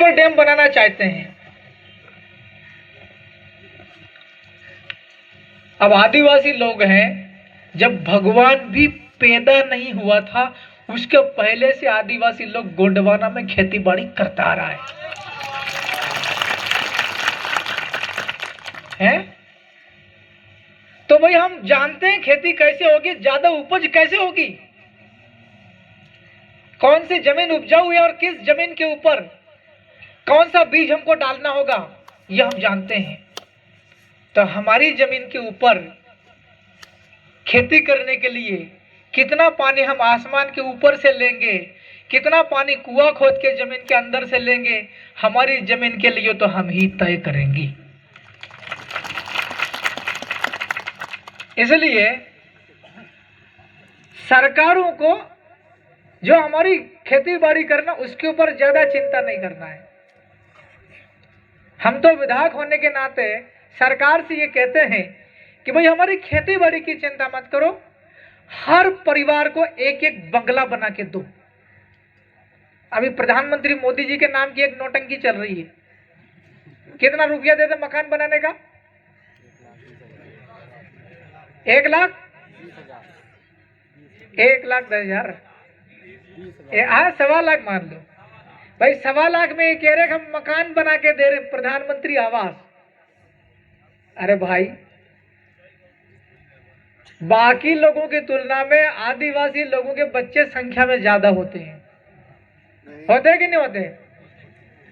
वो डैम बनाना चाहते हैं। अब आदिवासी लोग हैं, जब भगवान भी पैदा नहीं हुआ था उसके पहले से आदिवासी लोग गोंडवाना में खेती बाड़ी करता आ रहा है? तो भाई हम जानते हैं खेती कैसे होगी, ज्यादा उपज कैसे होगी, कौन सी जमीन उपजाऊ है और किस जमीन के ऊपर कौन सा बीज हमको डालना होगा, यह हम जानते हैं। तो हमारी जमीन के ऊपर खेती करने के लिए कितना पानी हम आसमान के ऊपर से लेंगे, कितना पानी कुआं खोद के जमीन के अंदर से लेंगे, हमारी जमीन के लिए तो हम ही तय करेंगे। इसलिए सरकारों को जो हमारी खेती बाड़ी करना उसके ऊपर ज्यादा चिंता नहीं करना है। हम तो विधायक होने के नाते सरकार से ये कहते हैं कि भाई हमारी खेती बाड़ी की चिंता मत करो, हर परिवार को एक एक बंगला बना के दो। अभी प्रधानमंत्री मोदी जी के नाम की एक नोटंकी चल रही है, कितना रुपया देते मकान बनाने का? 1,10,000 हाँ 1,15,00,000 मान लो भाई, 1,15,00,000 में ये कह रहे हम मकान बना के दे रहे प्रधानमंत्री आवास। अरे भाई, बाकी लोगों की तुलना में आदिवासी लोगों के बच्चे संख्या में ज्यादा होते हैं, होते कि नहीं होते?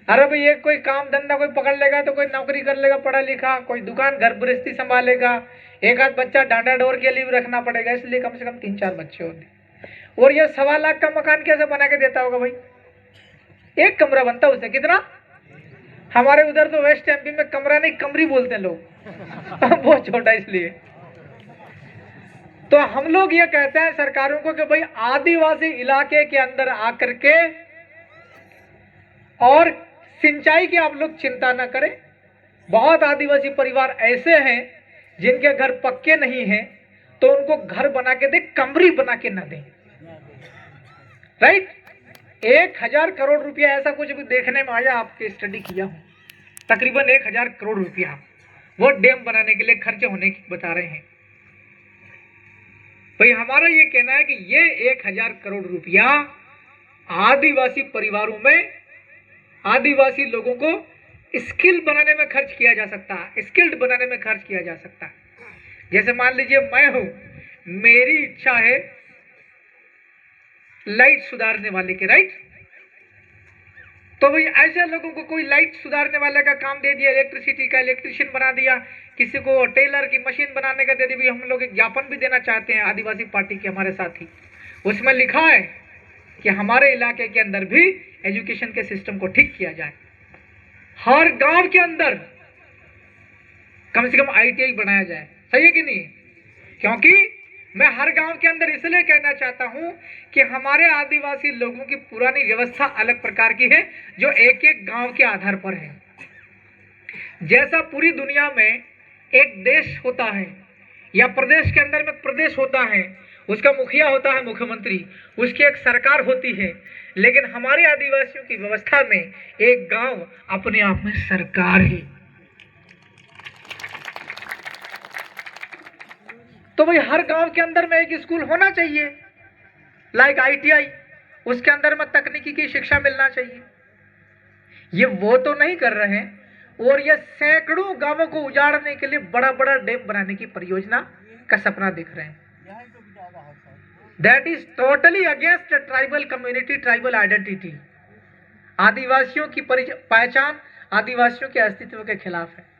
अरे भाई एक कोई काम धंधा कोई पकड़ लेगा तो कोई नौकरी कर लेगा पढ़ा लिखा, कोई दुकान घर गृहस्थी संभालेगा, एक आध बच्चा डांडा डोर के लिए भी रखना पड़ेगा, इसलिए कम से कम 3-4 बच्चे होंगे। और ये 1,15,00,000 का मकान कैसे बना के देता होगा भाई? एक कमरा बनता है उससे, कितना? हमारे उधर तो वेस्ट एमपी में कमरा नहीं कमरी बोलते हैं लोग बहुत छोटा। इसलिए तो हम लोग ये कहते हैं सरकारों को कि भाई आदिवासी इलाके के अंदर आकर के और सिंचाई की आप लोग चिंता ना करें। बहुत आदिवासी परिवार ऐसे हैं जिनके घर पक्के नहीं हैं, तो उनको घर बना के दे, कमरी बना के ना दें। राइट? 1,000 करोड़ रुपया ऐसा कुछ भी देखने में आया, आपके स्टडी किया हूं, तकरीबन 1,000 करोड़ रुपया वो डैम बनाने के लिए खर्च होने की बता रहे हैं। भाई हमारा ये कहना है कि ये 1,000 करोड़ रुपया आदिवासी परिवारों में आदिवासी लोगों को स्किल बनाने में खर्च किया जा सकता है, स्किल्ड बनाने में खर्च किया जा सकता है। जैसे मान लीजिए मैं हूं, मेरी इच्छा है लाइट सुधारने वाले के, राइट? तो भाई ऐसे लोगों को कोई लाइट सुधारने वाले का काम दे दिया, इलेक्ट्रिसिटी का इलेक्ट्रिशियन बना दिया, किसी को टेलर की मशीन बनाने का दे दी। हम लोग एक ज्ञापन भी देना चाहते हैं आदिवासी पार्टी के हमारे साथी, उसमें लिखा है कि हमारे इलाके के अंदर भी एजुकेशन के सिस्टम को ठीक किया जाए, हर गांव के अंदर कम से कम ITI बनाया जाए। सही है कि नहीं? क्योंकि मैं हर गांव के अंदर इसलिए कहना चाहता हूं कि हमारे आदिवासी लोगों की पुरानी व्यवस्था अलग प्रकार की है, जो एक एक गांव के आधार पर है। जैसा पूरी दुनिया में एक देश होता है या प्रदेश के अंदर में प्रदेश होता है, उसका मुखिया होता है मुख्यमंत्री, उसकी एक सरकार होती है, लेकिन हमारे आदिवासियों की व्यवस्था में एक गांव अपने आप में सरकार है। तो भाई हर गांव के अंदर में एक स्कूल होना चाहिए, लाइक ITI, उसके अंदर में तकनीकी की शिक्षा मिलना चाहिए। ये वो तो नहीं कर रहे हैं, और ये सैकड़ों गांवों को उजाड़ने के लिए बड़ा बड़ा डैम बनाने की परियोजना का सपना देख रहे हैं। That is totally against tribal community, tribal identity. आदिवासियों की पहचान, आदिवासियों के अस्तित्व के खिलाफ है।